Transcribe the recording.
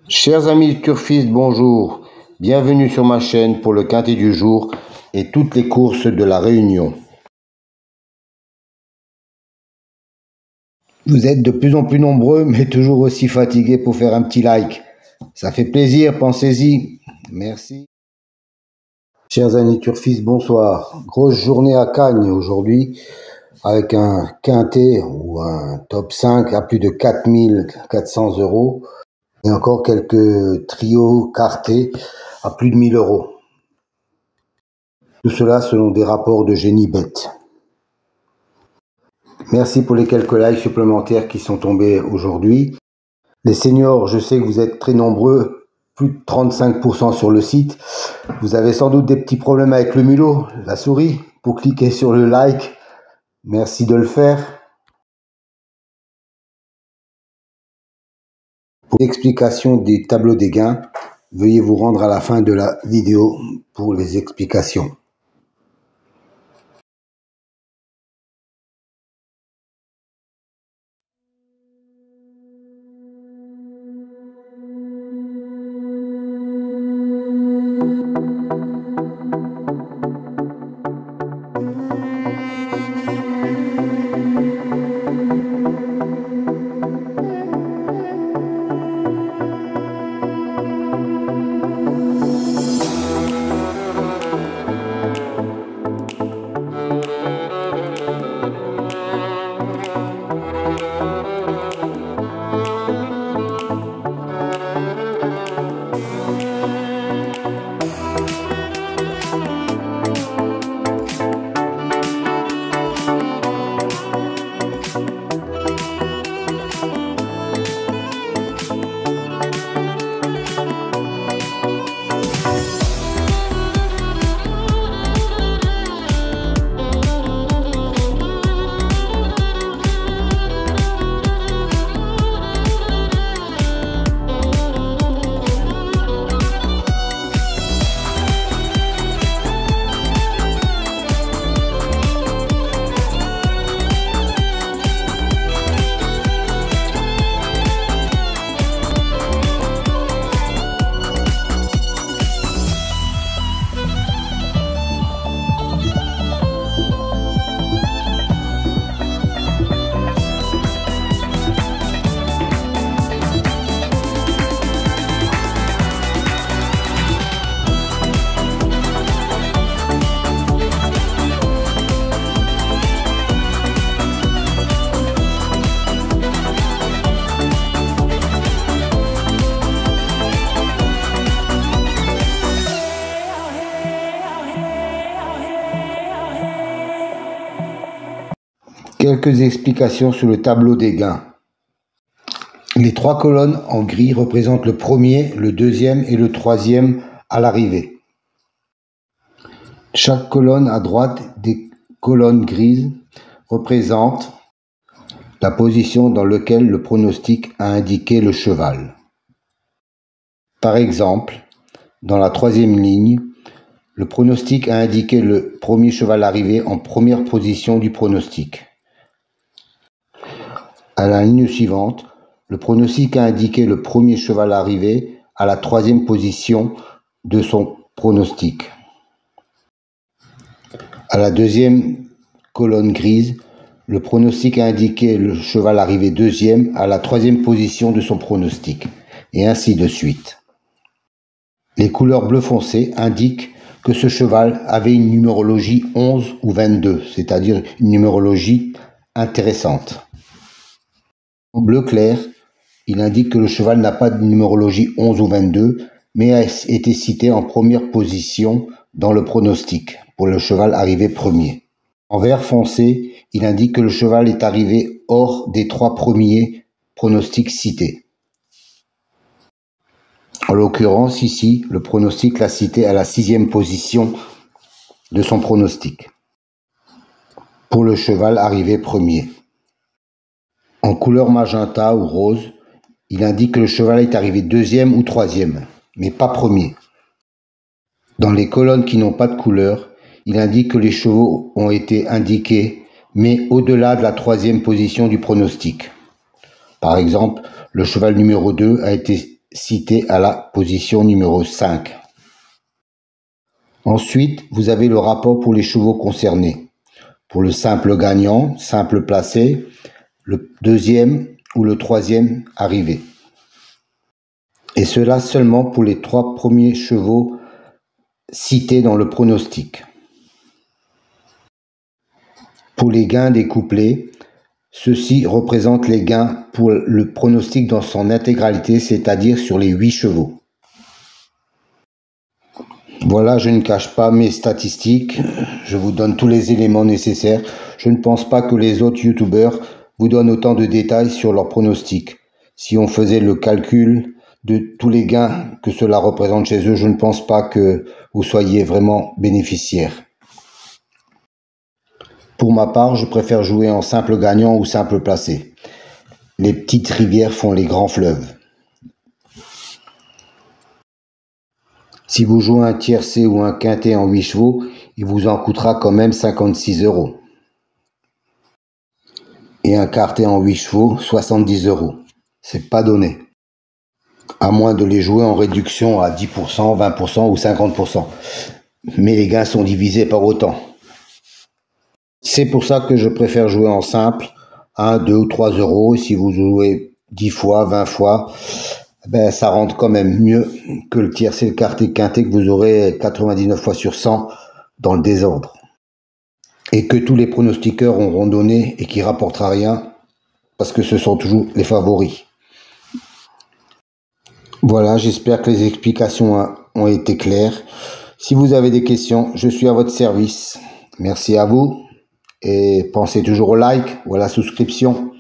Chers amis turfistes, bonjour. Bienvenue sur ma chaîne pour le quintet du jour et toutes les courses de la Réunion. Vous êtes de plus en plus nombreux, mais toujours aussi fatigués pour faire un petit like. Ça fait plaisir, pensez-y. Merci. Chers amis turfistes, bonsoir. Grosse journée à Cagnes aujourd'hui, avec un quintet ou un top 5 à plus de 4400 € et encore quelques trios cartés à plus de 1000 €. Tout cela selon des rapports de Génibet. Merci pour les quelques likes supplémentaires qui sont tombés aujourd'hui. Les seniors, je sais que vous êtes très nombreux, plus de 35% sur le site. Vous avez sans doute des petits problèmes avec le mulot, la souris, pour cliquer sur le like. Merci de le faire. Pour l'explication des tableaux des gains, veuillez vous rendre à la fin de la vidéo pour les explications. Quelques explications sur le tableau des gains. Les trois colonnes en gris représentent le premier, le deuxième et le troisième à l'arrivée. Chaque colonne à droite des colonnes grises représente la position dans laquelle le pronostic a indiqué le cheval. Par exemple, dans la troisième ligne, le pronostic a indiqué le premier cheval arrivé en première position du pronostic. À la ligne suivante, le pronostic a indiqué le premier cheval arrivé à la troisième position de son pronostic. À la deuxième colonne grise, le pronostic a indiqué le cheval arrivé deuxième à la troisième position de son pronostic, et ainsi de suite. Les couleurs bleu foncé indiquent que ce cheval avait une numérologie 11 ou 22, c'est-à-dire une numérologie intéressante. En bleu clair, il indique que le cheval n'a pas de numérologie 11 ou 22, mais a été cité en première position dans le pronostic, pour le cheval arrivé premier. En vert foncé, il indique que le cheval est arrivé hors des trois premiers pronostics cités. En l'occurrence, ici, le pronostic l'a cité à la 6e position de son pronostic, pour le cheval arrivé premier. En couleur magenta ou rose, il indique que le cheval est arrivé deuxième ou troisième, mais pas premier. Dans les colonnes qui n'ont pas de couleur, il indique que les chevaux ont été indiqués, mais au-delà de la troisième position du pronostic. Par exemple, le cheval numéro 2 a été cité à la position numéro 5. Ensuite, vous avez le rapport pour les chevaux concernés. Pour le simple gagnant, simple placé, le deuxième ou le troisième arrivé. Et cela seulement pour les 3 premiers chevaux cités dans le pronostic. Pour les gains découplés, ceux-ci représentent les gains pour le pronostic dans son intégralité, c'est-à-dire sur les 8 chevaux. Voilà, je ne cache pas mes statistiques, je vous donne tous les éléments nécessaires. Je ne pense pas que les autres youtubeurs vous donnent autant de détails sur leurs pronostics. Si on faisait le calcul de tous les gains que cela représente chez eux, je ne pense pas que vous soyez vraiment bénéficiaire. Pour ma part, je préfère jouer en simple gagnant ou simple placé. Les petites rivières font les grands fleuves. Si vous jouez un tiercé ou un quintet en 8 chevaux, il vous en coûtera quand même 56 €. Et un quartet en 8 chevaux, 70 €. C'est pas donné. À moins de les jouer en réduction à 10%, 20% ou 50%. Mais les gains sont divisés par autant. C'est pour ça que je préfère jouer en simple, 1, 2 ou 3 €. Et si vous jouez 10 fois, 20 fois, ben ça rentre quand même mieux que le tiercé, le quartet, quintet que vous aurez 99 fois sur 100 dans le désordre. Et que tous les pronostiqueurs auront donné et qui rapportera rien, parce que ce sont toujours les favoris. Voilà, j'espère que les explications ont été claires. Si vous avez des questions, je suis à votre service. Merci à vous et pensez toujours au like ou à la souscription.